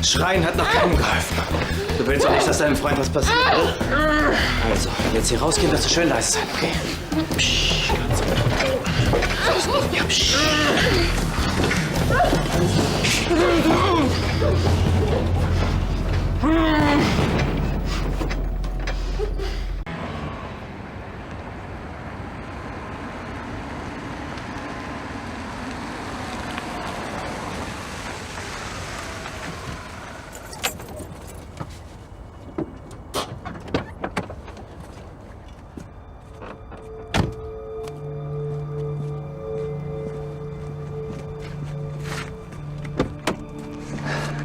Schreien hat noch keinem geholfen. Du willst doch nicht, dass deinem Freund was passiert, oder? Also, jetzt hier rausgehen, wirst du schön leise sein, okay? Psch, ganz ruhig. Ja, psch.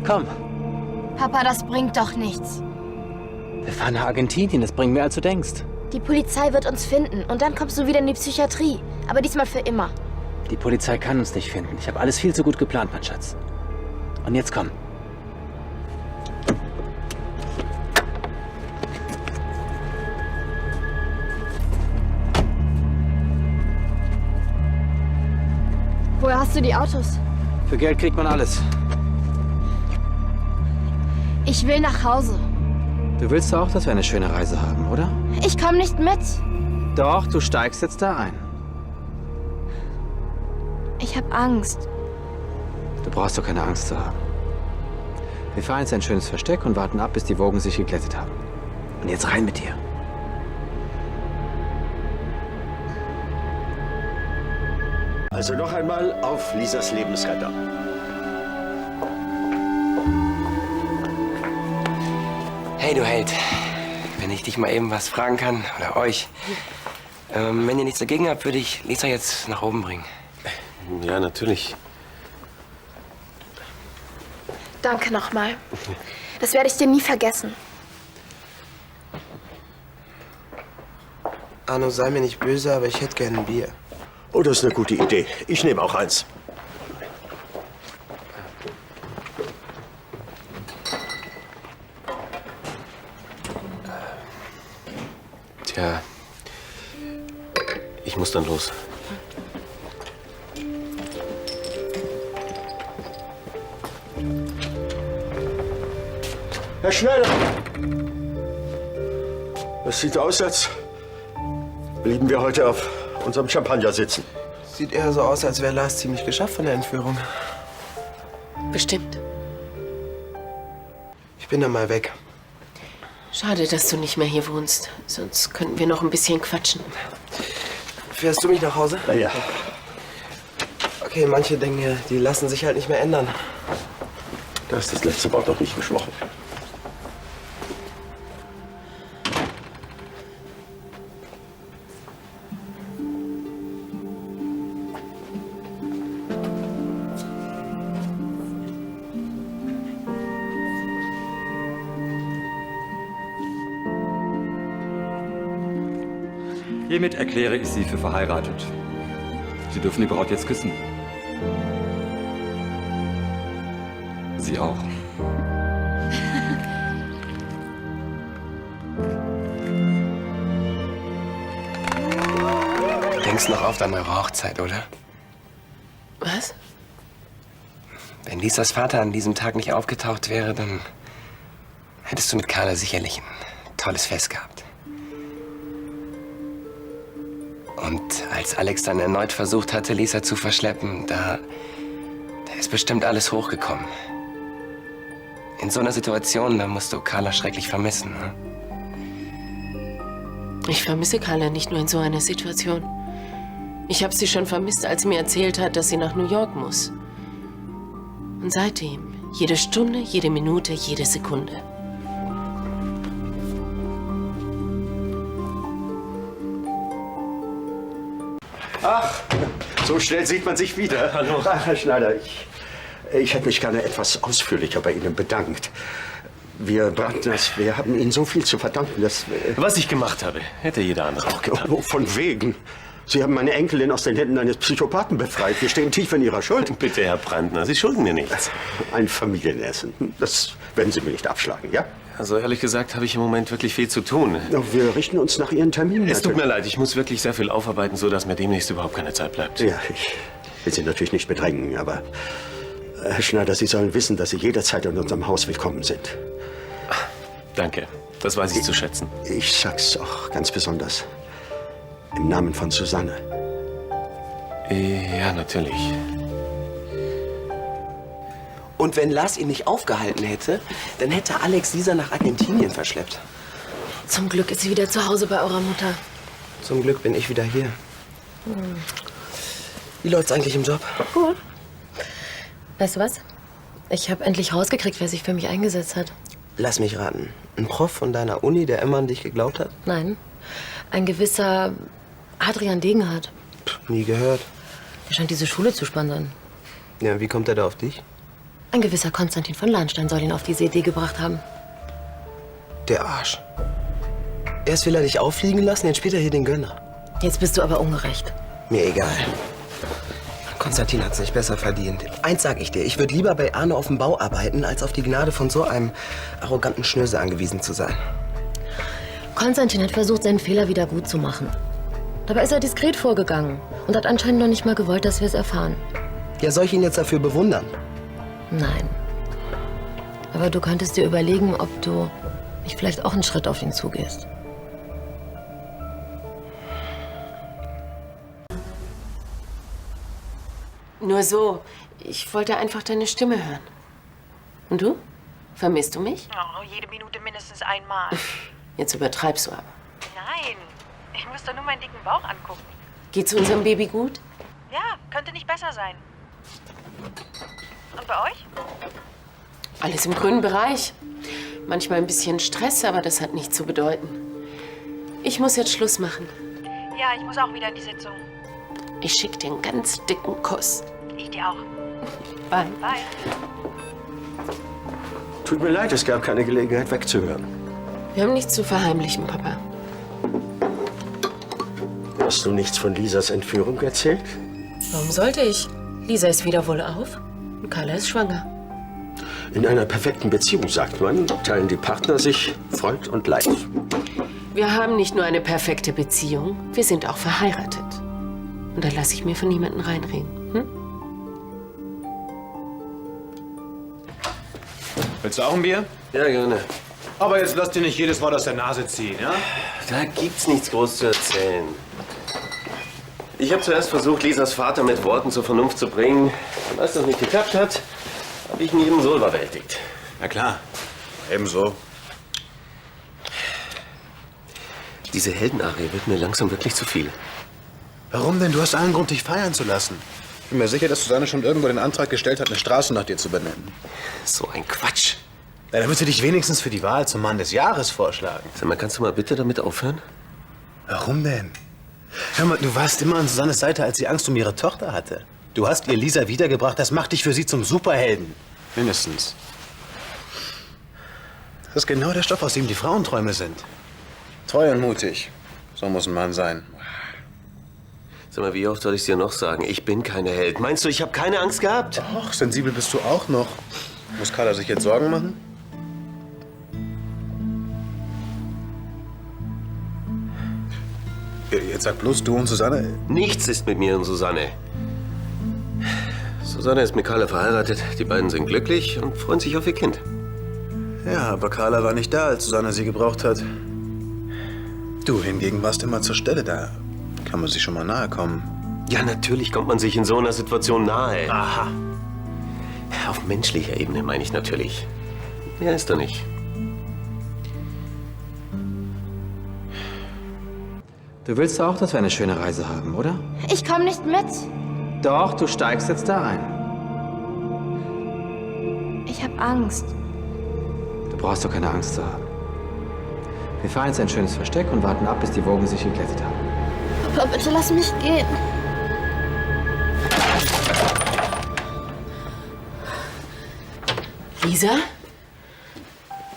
Komm. Papa, das bringt doch nichts. Wir fahren nach Argentinien, das bringt mehr, als du denkst. Die Polizei wird uns finden und dann kommst du wieder in die Psychiatrie. Aber diesmal für immer. Die Polizei kann uns nicht finden. Ich habe alles viel zu gut geplant, mein Schatz. Und jetzt komm. Woher hast du die Autos? Für Geld kriegt man alles. Ich will nach Hause. Du willst doch auch, dass wir eine schöne Reise haben, oder? Ich komme nicht mit. Doch, du steigst jetzt da ein. Ich habe Angst. Du brauchst doch keine Angst zu haben. Wir fahren jetzt ein schönes Versteck und warten ab, bis die Wogen sich geglättet haben. Und jetzt rein mit dir. Also noch einmal auf Lisas Lebensretter. Hey, du Held. Wenn ich dich mal eben was fragen kann, oder euch. Wenn ihr nichts dagegen habt, würde ich Lisa jetzt nach oben bringen. Ja, natürlich. Danke nochmal. Das werde ich dir nie vergessen. Arno, sei mir nicht böse, aber ich hätte gerne ein Bier. Oh, das ist eine gute Idee. Ich nehme auch eins. Tja, ich muss dann los. Herr Schneider! Es sieht aus, als blieben wir heute auf unserem Champagner sitzen. Sieht eher so aus, als wäre Lars ziemlich geschafft von der Entführung. Bestimmt. Ich bin dann mal weg. Schade, dass du nicht mehr hier wohnst. Sonst könnten wir noch ein bisschen quatschen. Fährst du mich nach Hause? Na ja. Okay, manche Dinge, die lassen sich halt nicht mehr ändern. Da ist das letzte Wort noch nicht gesprochen. Hiermit erkläre ich Sie für verheiratet. Sie dürfen die Braut jetzt küssen. Sie auch. Du denkst noch oft an eure Hochzeit, oder? Was? Wenn Lisas Vater an diesem Tag nicht aufgetaucht wäre, dann hättest du mit Carla sicherlich ein tolles Fest gehabt. Und als Alex dann erneut versucht hatte, Lisa zu verschleppen, da ist bestimmt alles hochgekommen. In so einer Situation, da musst du Carla schrecklich vermissen, ne? Ich vermisse Carla nicht nur in so einer Situation. Ich habe sie schon vermisst, als sie mir erzählt hat, dass sie nach New York muss. Und seitdem, jede Stunde, jede Minute, jede Sekunde. Ach, so schnell sieht man sich wieder. Hallo. Ach, Herr Schneider, ich hätte mich gerne etwas ausführlicher bei Ihnen bedankt. Wir haben Ihnen so viel zu verdanken, dass... Was ich gemacht habe, hätte jeder andere auch getan. Oh, von wegen. Sie haben meine Enkelin aus den Händen eines Psychopathen befreit. Wir stehen tief in Ihrer Schuld. Bitte, Herr Brandner, Sie schulden mir nichts. Ein Familienessen. Das werden Sie mir nicht abschlagen, ja? Also ehrlich gesagt habe ich im Moment wirklich viel zu tun. Wir richten uns nach Ihren Terminen. Es tut mir leid, ich muss wirklich sehr viel aufarbeiten, sodass mir demnächst überhaupt keine Zeit bleibt. Ja, ich will Sie natürlich nicht bedrängen, aber Herr Schneider, Sie sollen wissen, dass Sie jederzeit in unserem Haus willkommen sind. Danke, das weiß ich zu schätzen. Ich sag's auch ganz besonders. Im Namen von Susanne. Ja, natürlich. Und wenn Lars ihn nicht aufgehalten hätte, dann hätte Alex Lisa nach Argentinien verschleppt. Zum Glück ist sie wieder zu Hause bei eurer Mutter. Zum Glück bin ich wieder hier. Wie läuft's eigentlich im Job? Gut. Weißt du was? Ich habe endlich rausgekriegt, wer sich für mich eingesetzt hat. Lass mich raten. Ein Prof von deiner Uni, der immer an dich geglaubt hat? Nein, ein gewisser Adrian Degenhardt. Nie gehört. Der scheint diese Schule zu sponsern. Ja, wie kommt er da auf dich? Ein gewisser Konstantin von Lahnstein soll ihn auf diese Idee gebracht haben. Der Arsch. Erst will er dich auffliegen lassen, jetzt spielt er hier den Gönner. Jetzt bist du aber ungerecht. Mir egal. Konstantin hat's nicht besser verdient. Eins sag ich dir, ich würde lieber bei Arne auf dem Bau arbeiten, als auf die Gnade von so einem arroganten Schnösel angewiesen zu sein. Konstantin hat versucht, seinen Fehler wieder gut zu machen. Dabei ist er diskret vorgegangen und hat anscheinend noch nicht mal gewollt, dass wir es erfahren. Ja, soll ich ihn jetzt dafür bewundern? Nein. Aber du könntest dir überlegen, ob du nicht vielleicht auch einen Schritt auf ihn zugehst. Nur so. Ich wollte einfach deine Stimme hören. Und du? Vermisst du mich? Oh, jede Minute mindestens einmal. Jetzt übertreibst du aber. Nein, ich muss doch nur meinen dicken Bauch angucken. Geht's unserem Baby gut? Ja, könnte nicht besser sein. Und bei euch? Alles im grünen Bereich. Manchmal ein bisschen Stress, aber das hat nichts zu bedeuten. Ich muss jetzt Schluss machen. Ja, ich muss auch wieder in die Sitzung. Ich schick dir einen ganz dicken Kuss. Ich dir auch. Bye. Bye. Tut mir leid, es gab keine Gelegenheit wegzuhören. Wir haben nichts zu verheimlichen, Papa. Hast du nichts von Lisas Entführung erzählt? Warum sollte ich? Lisa ist wieder wohlauf und Carla ist schwanger. In einer perfekten Beziehung, sagt man, teilen die Partner sich Freud und Leid. Wir haben nicht nur eine perfekte Beziehung, wir sind auch verheiratet. Und da lasse ich mir von niemandem reinreden. Hm? Willst du auch ein Bier? Ja, gerne. Aber jetzt lass dir nicht jedes Wort aus der Nase ziehen, ja? Da gibt's nichts groß zu erzählen. Ich habe zuerst versucht, Lisas Vater mit Worten zur Vernunft zu bringen. Und als das nicht geklappt hat, habe ich ihn ebenso überwältigt. Na klar, ebenso. Diese Heldenarie wird mir langsam wirklich zu viel. Warum denn? Du hast allen Grund, dich feiern zu lassen. Ich bin mir sicher, dass Susanne schon irgendwo den Antrag gestellt hat, eine Straße nach dir zu benennen. So ein Quatsch. Ja, dann wird sie dich wenigstens für die Wahl zum Mann des Jahres vorschlagen. Sag mal, kannst du mal bitte damit aufhören? Warum denn? Hör mal, du warst immer an Susannes Seite, als sie Angst um ihre Tochter hatte. Du hast ihr Lisa wiedergebracht, das macht dich für sie zum Superhelden. Mindestens. Das ist genau der Stoff, aus dem die Frauenträume sind. Treu und mutig. So muss ein Mann sein. Sag mal, wie oft soll ich dir noch sagen? Ich bin keine Held. Meinst du, ich habe keine Angst gehabt? Ach, sensibel bist du auch noch. Muss Carla sich jetzt Sorgen machen? Jetzt sag bloß du und Susanne. Nichts ist mit mir und Susanne. Susanne ist mit Carla verheiratet. Die beiden sind glücklich und freuen sich auf ihr Kind. Ja, aber Carla war nicht da, als Susanne sie gebraucht hat. Du hingegen warst immer zur Stelle. Da kann man sich schon mal nahe kommen. Ja, natürlich kommt man sich in so einer Situation nahe. Aha. Auf menschlicher Ebene meine ich natürlich. Mehr ist da nicht. Du willst auch, dass wir eine schöne Reise haben, oder? Ich komme nicht mit. Doch, du steigst jetzt da ein. Ich habe Angst. Du brauchst doch keine Angst zu haben. Wir fahren jetzt ein schönes Versteck und warten ab, bis die Wogen sich geglättet haben. Papa, bitte lass mich gehen. Lisa?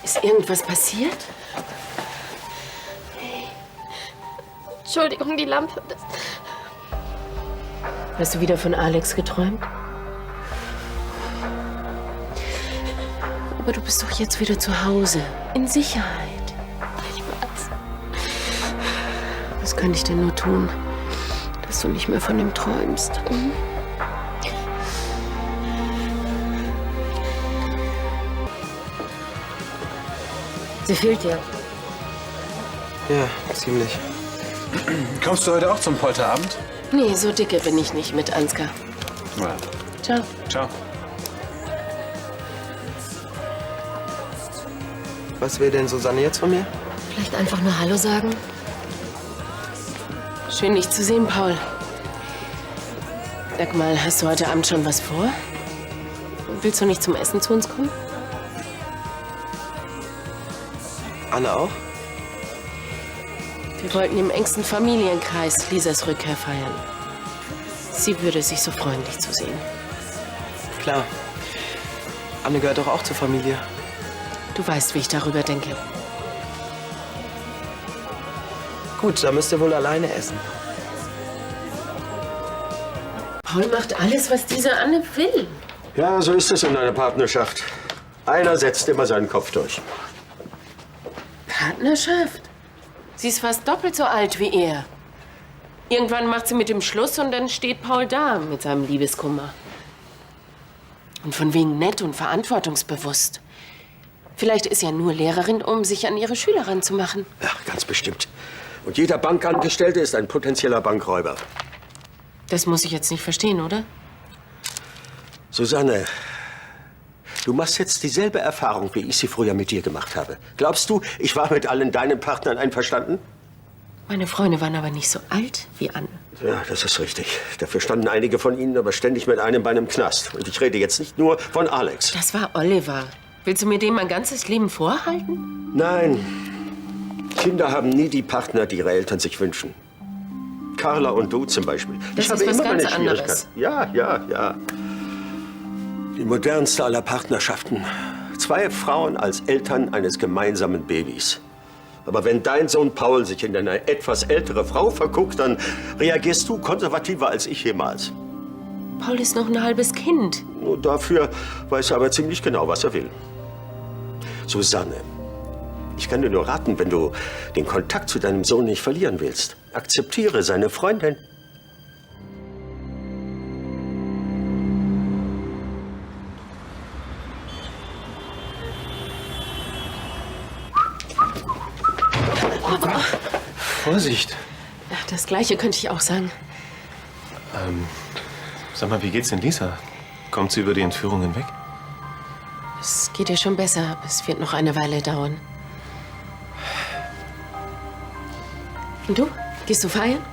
Ist irgendwas passiert? Entschuldigung, die Lampe. Hast du wieder von Alex geträumt? Aber du bist doch jetzt wieder zu Hause. In Sicherheit. Ich weiß. Was kann ich denn nur tun, dass du nicht mehr von ihm träumst? Sie fehlt dir. Ja, ziemlich. Kommst du heute auch zum Polterabend? Nee, so dicke bin ich nicht mit Ansgar. Ja. Ciao. Ciao. Was will denn Susanne jetzt von mir? Vielleicht einfach nur Hallo sagen? Schön, dich zu sehen, Paul. Sag mal, hast du heute Abend schon was vor? Willst du nicht zum Essen zu uns kommen? Anne auch? Wir wollten im engsten Familienkreis Lisas Rückkehr feiern. Sie würde sich so freuen, dich zu sehen. Klar. Anne gehört doch auch zur Familie. Du weißt, wie ich darüber denke. Gut, dann müsst ihr wohl alleine essen. Paul macht alles, was diese Anne will. Ja, so ist es in einer Partnerschaft. Einer setzt immer seinen Kopf durch. Partnerschaft? Sie ist fast doppelt so alt wie er. Irgendwann macht sie mit dem Schluss und dann steht Paul da mit seinem Liebeskummer. Und von wegen nett und verantwortungsbewusst. Vielleicht ist ja nur Lehrerin, um sich an ihre Schüler ranzumachen. Ja, ganz bestimmt. Und jeder Bankangestellte ist ein potenzieller Bankräuber. Das muss ich jetzt nicht verstehen, oder? Susanne, du machst jetzt dieselbe Erfahrung, wie ich sie früher mit dir gemacht habe. Glaubst du, ich war mit allen deinen Partnern einverstanden? Meine Freunde waren aber nicht so alt wie Anne. Ja, das ist richtig. Dafür standen einige von ihnen aber ständig mit einem Bein im Knast. Und ich rede jetzt nicht nur von Alex. Das war Oliver. Willst du mir dem mein ganzes Leben vorhalten? Nein. Kinder haben nie die Partner, die ihre Eltern sich wünschen. Carla und du zum Beispiel. Das ich ist habe was immer ganz meine anderes. Schwierigkeiten. Ja. Die modernste aller Partnerschaften. 2 Frauen als Eltern eines gemeinsamen Babys. Aber wenn dein Sohn Paul sich in eine etwas ältere Frau verguckt, dann reagierst du konservativer als ich jemals. Paul ist noch ein halbes Kind. Nur dafür weiß er aber ziemlich genau, was er will. Susanne, ich kann dir nur raten, wenn du den Kontakt zu deinem Sohn nicht verlieren willst, akzeptiere seine Freundin. Vorsicht. Ja, das Gleiche könnte ich auch sagen. Sag mal, wie geht's denn Lisa? Kommt sie über die Entführung hinweg? Es geht ihr schon besser, aber es wird noch eine Weile dauern. Und du? Gehst du feiern?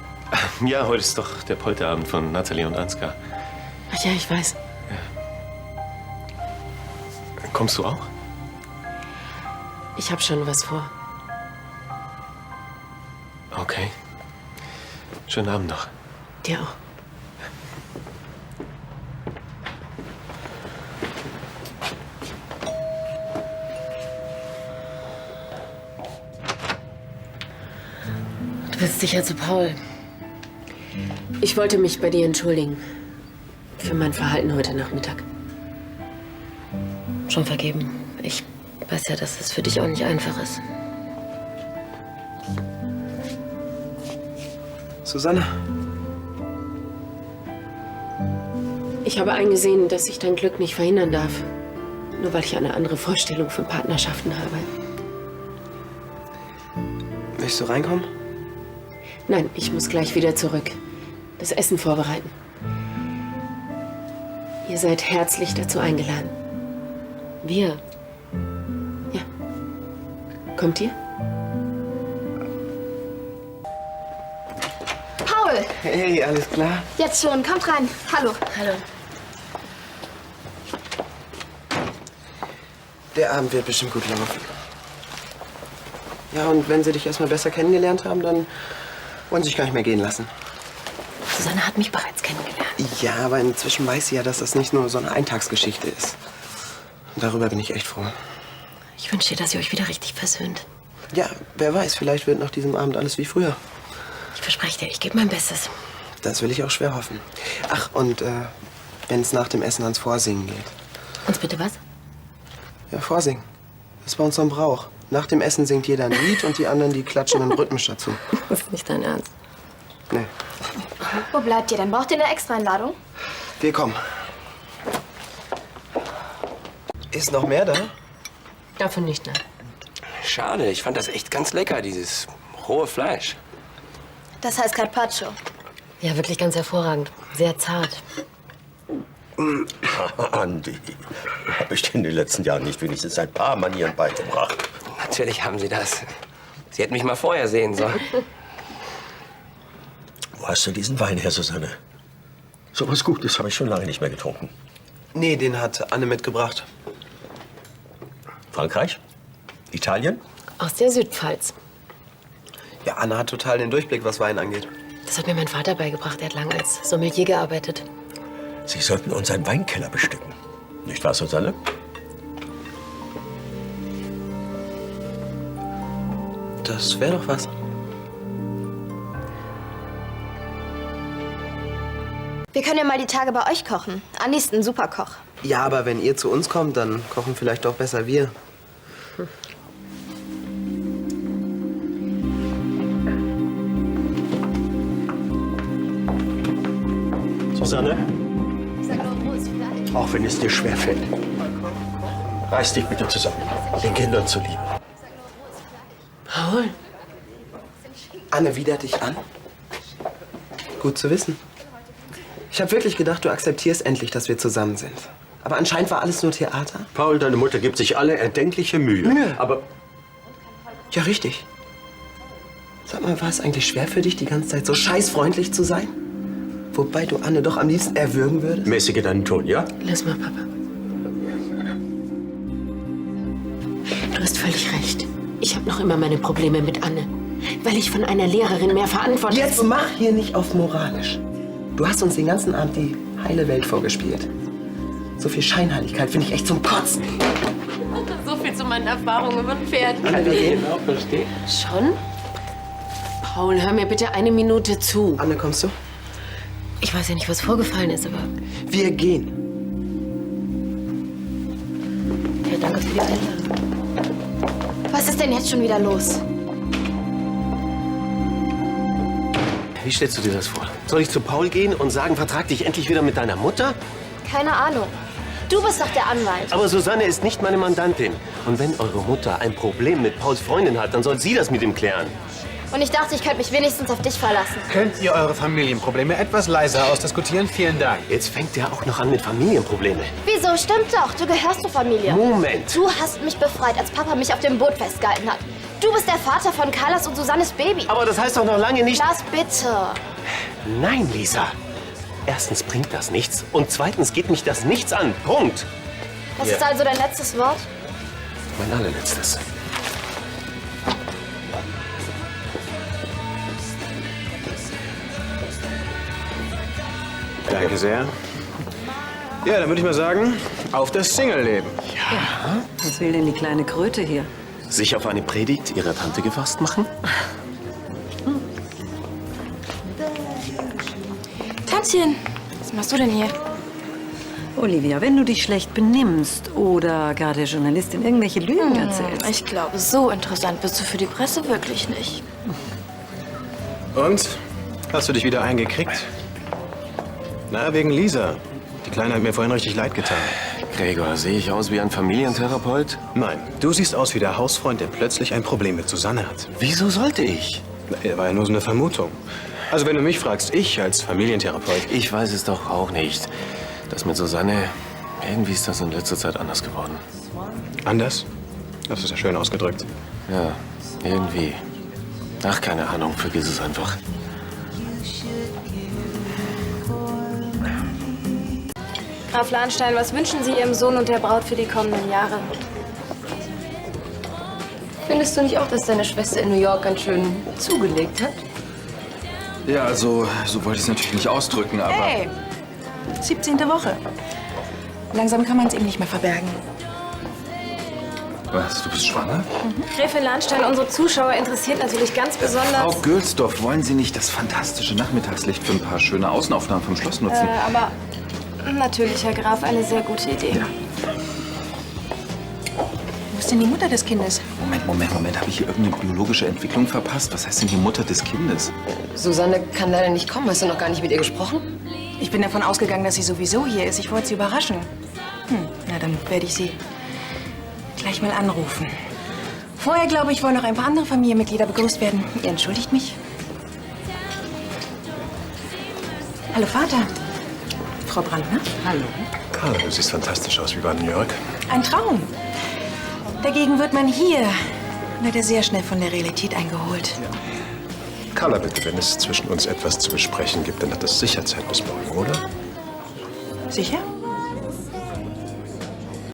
Ja, heute ist doch der Polterabend von Nathalie und Ansgar. Ach ja, ich weiß. Kommst du auch? Ich habe schon was vor. Okay. Schönen Abend noch. Dir auch. Du bist sicher zu Paul. Ich wollte mich bei dir entschuldigen. Für mein Verhalten heute Nachmittag. Schon vergeben. Ich weiß ja, dass es für dich auch nicht einfach ist. Susanne? Ich habe eingesehen, dass ich dein Glück nicht verhindern darf. Nur weil ich eine andere Vorstellung von Partnerschaften habe. Möchtest du reinkommen? Nein, ich muss gleich wieder zurück. Das Essen vorbereiten. Ihr seid herzlich dazu eingeladen. Wir? Ja. Kommt ihr? Paul! Hey, alles klar? Jetzt schon, kommt rein. Hallo. Hallo. Der Abend wird bestimmt gut laufen. Ja, und wenn sie dich erstmal besser kennengelernt haben, dann wollen sie sich gar nicht mehr gehen lassen. Susanne hat mich bereits kennengelernt. Ja, aber inzwischen weiß sie ja, dass das nicht nur so eine Eintagsgeschichte ist. Und darüber bin ich echt froh. Ich wünsche dir, dass ihr euch wieder richtig versöhnt. Ja, wer weiß, vielleicht wird nach diesem Abend alles wie früher. Ich verspreche dir, ich gebe mein Bestes. Das will ich auch schwer hoffen. Ach, und wenn es nach dem Essen ans Vorsingen geht. Uns bitte was? Ja, Vorsingen. Das ist bei uns so ein Brauch. Nach dem Essen singt jeder ein Lied und die anderen, die klatschen dann rhythmisch dazu. Das ist nicht dein Ernst. Nee. Wo bleibt ihr denn? Braucht ihr eine Extra-Einladung? Wir kommen. Ist noch mehr da? Davon nicht, nein. Schade, ich fand das echt ganz lecker, dieses rohe Fleisch. Das heißt Carpaccio. Ja, wirklich ganz hervorragend. Sehr zart. Andi, habe ich dir in den letzten Jahren nicht wenigstens ein paar Manieren beigebracht? Natürlich haben Sie das. Sie hätten mich mal vorher sehen sollen. Wo hast du diesen Wein her, Susanne? So was Gutes habe ich schon lange nicht mehr getrunken. Nee, den hat Anne mitgebracht. Frankreich? Italien? Aus der Südpfalz. Ja, Anne hat total den Durchblick, was Wein angeht. Das hat mir mein Vater beigebracht. Er hat lange als Sommelier gearbeitet. Sie sollten unseren Weinkeller bestücken. Nicht wahr, Susanne? Das wäre doch was. Wir können ja mal die Tage bei euch kochen. Andi ist ein super Koch. Ja, aber wenn ihr zu uns kommt, dann kochen vielleicht doch besser wir. Susanne? Auch wenn es dir schwerfällt. Reiß dich bitte zusammen. Den Kindern zuliebe. Paul? Anne widert dich an? Gut zu wissen. Ich habe wirklich gedacht, du akzeptierst endlich, dass wir zusammen sind. Aber anscheinend war alles nur Theater. Paul, deine Mutter gibt sich alle erdenkliche Mühe. Aber Ja, richtig. Sag mal, war es eigentlich schwer für dich, die ganze Zeit so scheißfreundlich zu sein? Wobei du Anne doch am liebsten erwürgen würdest? mäßige deinen Ton, ja? Lass mal, Papa. Du hast völlig recht. Ich habe noch immer meine Probleme mit Anne. Weil ich von einer Lehrerin mehr verantwortlich bin. Jetzt mach hier nicht auf moralisch. Du hast uns den ganzen Abend die heile Welt vorgespielt. So viel Scheinheiligkeit finde ich echt zum Kotzen. So viel zu meinen Erfahrungen mit Pferden. Anne, wir gehen. Genau, verstehe. Schon? Paul, hör mir bitte eine Minute zu. Anne, kommst du? Ich weiß ja nicht, was vorgefallen ist, aber... Wir gehen. Ja, danke für die Einladung. Was ist denn jetzt schon wieder los? Wie stellst du dir das vor? Soll ich zu Paul gehen und sagen, vertrag dich endlich wieder mit deiner Mutter? Keine Ahnung. Du bist doch der Anwalt. Aber Susanne ist nicht meine Mandantin. Und wenn eure Mutter ein Problem mit Pauls Freundin hat, dann soll sie das mit ihm klären. Und ich dachte, ich könnte mich wenigstens auf dich verlassen. Könnt ihr eure Familienprobleme etwas leiser ausdiskutieren? Vielen Dank. Jetzt fängt er auch noch an mit Familienproblemen. Wieso? Stimmt doch. Du gehörst zur Familie. Moment. Du hast mich befreit, als Papa mich auf dem Boot festgehalten hat. Du bist der Vater von Carlas und Susannes Baby. Aber das heißt doch noch lange nicht... Lass bitte. Nein, Lisa. Erstens bringt das nichts und zweitens geht mich das nichts an. Punkt. Was Ja. ist also dein letztes Wort? Mein allerletztes. Danke sehr. Ja, dann würde ich mal sagen, auf das Single-Leben. Was will denn die kleine Kröte hier? Sich auf eine Predigt ihrer Tante gefasst machen? Tantchen, was machst du denn hier? Olivia, wenn du dich schlecht benimmst oder gerade der Journalistin irgendwelche Lügen erzählst. Ich glaube, so interessant bist du für die Presse wirklich nicht. Und? Hast du dich wieder eingekriegt? Na, wegen Lisa. Die Kleine hat mir vorhin richtig leid getan. Gregor, sehe ich aus wie ein Familientherapeut? Nein, du siehst aus wie der Hausfreund, der plötzlich ein Problem mit Susanne hat. Wieso sollte ich? Na, war ja nur so eine Vermutung. Also wenn du mich fragst, ich als Familientherapeut... Ich weiß es doch auch nicht. Das mit Susanne, irgendwie ist das in letzter Zeit anders geworden. Anders? Das ist ja schön ausgedrückt. Ja, irgendwie. Ach, keine Ahnung, vergiss es einfach. Graf Lahnstein, was wünschen Sie Ihrem Sohn und der Braut für die kommenden Jahre? Findest du nicht auch, dass deine Schwester in New York ganz schön zugelegt hat? Ja, also, so wollte ich es natürlich nicht ausdrücken, aber... Hey, 17. Woche. Langsam kann man es ihm nicht mehr verbergen. Was, du bist schwanger? Gräfin Lahnstein, unsere Zuschauer interessiert natürlich ganz besonders... Frau Gülsdorf, wollen Sie nicht das fantastische Nachmittagslicht für ein paar schöne Außenaufnahmen vom Schloss nutzen? aber natürlich, Herr Graf, eine sehr gute Idee. Ja. Wo ist denn die Mutter des Kindes? Moment. Habe ich hier irgendeine biologische Entwicklung verpasst? Was heißt denn die Mutter des Kindes? Susanne kann leider nicht kommen. Hast du noch gar nicht mit ihr gesprochen? Ich bin davon ausgegangen, dass sie sowieso hier ist. Ich wollte sie überraschen. Na, dann werde ich sie gleich mal anrufen. Vorher, glaube ich, wollen noch ein paar andere Familienmitglieder begrüßt werden. Ihr entschuldigt mich. Hallo, Vater. Frau Brandner. Hallo. Carla, du siehst fantastisch aus. Wie war New York? Ein Traum. Dagegen wird man hier leider sehr schnell von der Realität eingeholt. Carla, bitte, wenn es zwischen uns etwas zu besprechen gibt, dann hat das sicher Zeit bis morgen, oder? Sicher?